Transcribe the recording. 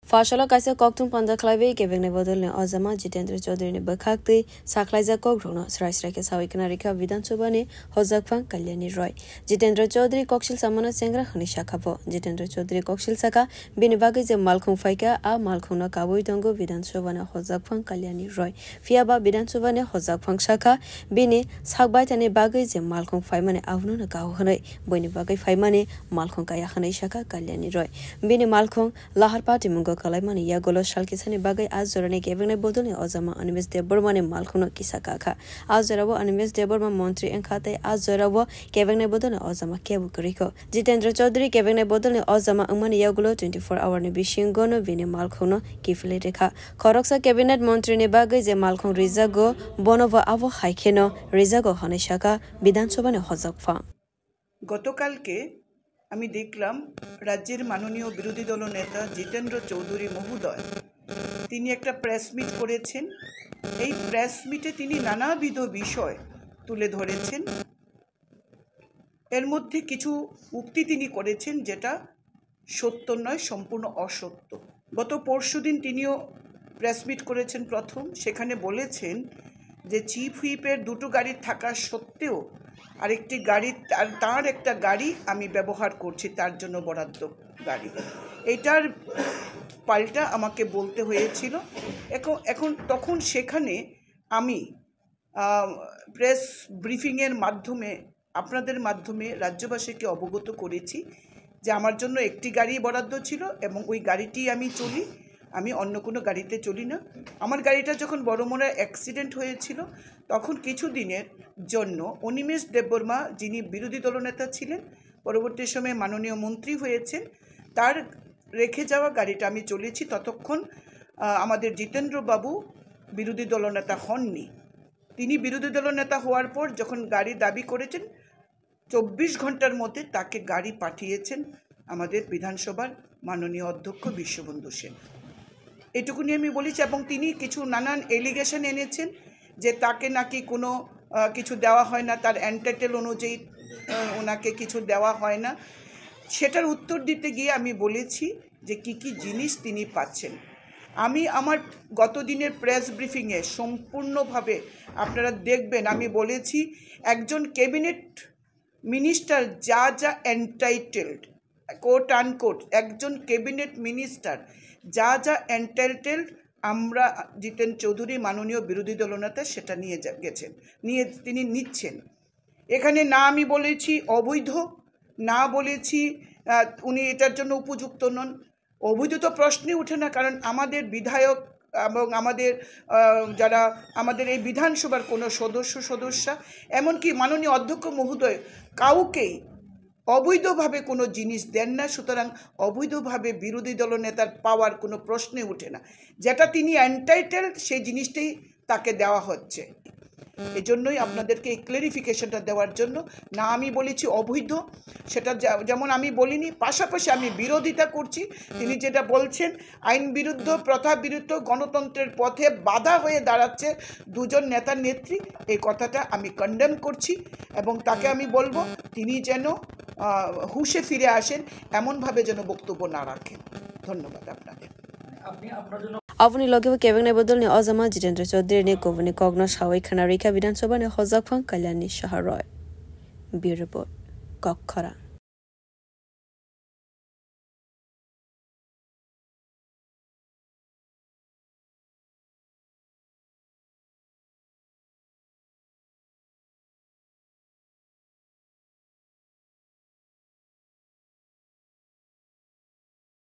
Fashala kaisa koktung panda klaive kevengne bodolne Azama Jitendra Chaudhary ne bakhakte saklaiza kokrono sraisra ke sawikna rika Vidhan Sabha ne Hozakphang Kalyani Roy Jitendra Chaudhary kokshil samana sengra khani shakhapo Jitendra Chaudhary kokshil saka binibagi je malkhung faika a malkhuna kaboi dongo Vidhan Sabha ne Hozakphang Kalyani Roy fiaba Vidhan Sabha ne Hozakphang shaka bini sakbai tane bagai je malkhung faimane avno na gaw khnai boini bagai faimane malkhung kaya khnai shaka Kalyani Roy bini malkhung lahar party mungo Kalaimani Yagolo Shalkisani Bagay Azorane Gavin Bodoni Ozama Animes de Burman Malkuno Kisakaka Azoravo Animes de Burman Montri and Kate Azoravo Gavin Bodoni Ozama Kebu Griko Jitendra Chaudhary Gavin Bodoni Ozama Umani Yagolo 24-hour Nibishingono Vini Malkuno Kifileka Koroksa Cabinet Montri Nebagay Ze Malkun Rizago Bonova Avo Haikeno Rizago Haneshaka Vidhan Sabha ne Hozakphang গতকালকে আমি দেখলাম রাজ্যের মাননীয় বিরোধী দল নেতা জিতেন্দ্র চৌধুরী মহোদয় তিনি একটা প্রেস মিট করেছেন এই প্রেস মিটে তিনি নানাবিধ বিষয় তুলে ধরেছেন এর মধ্যে কিছু উক্তি তিনি করেছেন যেটা সত্য নয় সম্পূর্ণ অসত্য গত পরশুদিন তিনিও প্রেস মিট করেছেন প্রথম সেখানে বলেছেন যে চিফ হুইপের দুটো গাড়ি থাকা সত্ত্বেও আরেকটি গাড়ি তার একটা গাড়ি আমি ব্যবহার করছি তার জন্য বরাদ্দ গাড়ি এটার পাল্টা আমাকে বলতে হয়েছিল এখন তখন সেখানে আমি প্রেস ব্রিফিংয়ের মাধ্যমে আপনাদের মাধ্যমে রাজ্যবাসীকে অবগত করেছি যে আমার জন্য একটি গাড়ি বরাদ্দ ছিল এবং ওই গাড়িটি আমি চলি আমি অন্য কোনো গাড়িতে চলি না আমার গাড়িটা যখন বড়মোড়া অ্যাক্সিডেন্ট হয়েছিল তখন কিছু দিনের জন্য অনিমেষ দেববর্মা যিনি বিরোধী দলনেতা ছিলেন পরবর্তী সময়ে মাননীয় মন্ত্রী হয়েছেন তার রেখে যাওয়া গাড়িটা আমি চলেছি ততক্ষণ আমাদের জিতেন্দ্র বাবু বিরোধী দলনেতা হননি তিনি বিরোধী দলনেতা হওয়ার পর যখন গাড়ি দাবি করেছেন 24 ঘন্টার মধ্যে তাকে গাড়ি পাঠিয়েছেন আমাদের বিধানসভার মাননীয় অধ্যক্ষ বিশ্ববন্ধু সেন এটুকুনি আমি বলেছি এবং তিনি কিছু নানান এলিগেশন এনেছেন যে তাকে নাকি কোনো কিছু দেওয়া হয় না তার এন্টাইটেল অনুযায়ী ওনাকে কিছু দেওয়া হয় না সেটার উত্তর দিতে গিয়ে আমি বলেছি যে কি জিনিস তিনি পাচ্ছেন আমি আমার গত দিনের প্রেস ব্রিফিংয়ে সম্পূর্ণভাবে আপনারা দেখবেন আমি বলেছি একজন ক্যাবিনেট মিনিস্টার যা যা এন্টাইটেলড কোট আনকোট একজন ক্যাবিনেট মিনিস্টার যা যা এন্টাইটেলড আমরা জিতেন চৌধুরী মাননীয় বিরোধী দলনেতা সেটা তিনি নিচ্ছেন এখানে না আমি বলেছি অবৈধ না বলেছি উনি এটার জন্য উপযুক্ত নন অবৈধ তো প্রশ্নে ওঠে না কারণ আমাদের বিধায়ক এবং আমাদের যারা আমাদের এই বিধানসভার কোনো সদস্যা এমনকি মাননীয় অধ্যক্ষ মহোদয় কাউকেই অবৈধভাবে কোনো জিনিস দেন না সুতরাং অবৈধভাবে বিরোধী দলনেতার পাওয়ার কোনো প্রশ্নে ওঠে না যেটা তিনি এন্টাইটেলড সেই জিনিসটাই তাকে দেওয়া হচ্ছে এজন্যই আপনাদেরকে এই ক্লারিফিকেশনটা দেওয়ার জন্য না আমি বলেছি অবৈধ সেটা যেমন আমি বলিনি পাশাপাশি আমি বিরোধিতা করছি তিনি যেটা বলছেন আইন বিরুদ্ধ প্রথা বিরুদ্ধ গণতন্ত্রের পথে বাধা হয়ে দাঁড়াচ্ছে দুজন নেতা নেত্রী এই কথাটা আমি কন্ডেম করছি এবং তাকে আমি বলবো তিনি যেন হুঁশে ফিরে আসেন এমনভাবে যেন বক্তব্য না রাখেন ধন্যবাদ আপনাদের Avni loge Kevin Bodolni Azama Jitendra Chaudhary ne Govni Kogno Shawai Khana Rika Vidhan Sabha ne Hozakphang Kalyani Roy Bureau Report Kokkara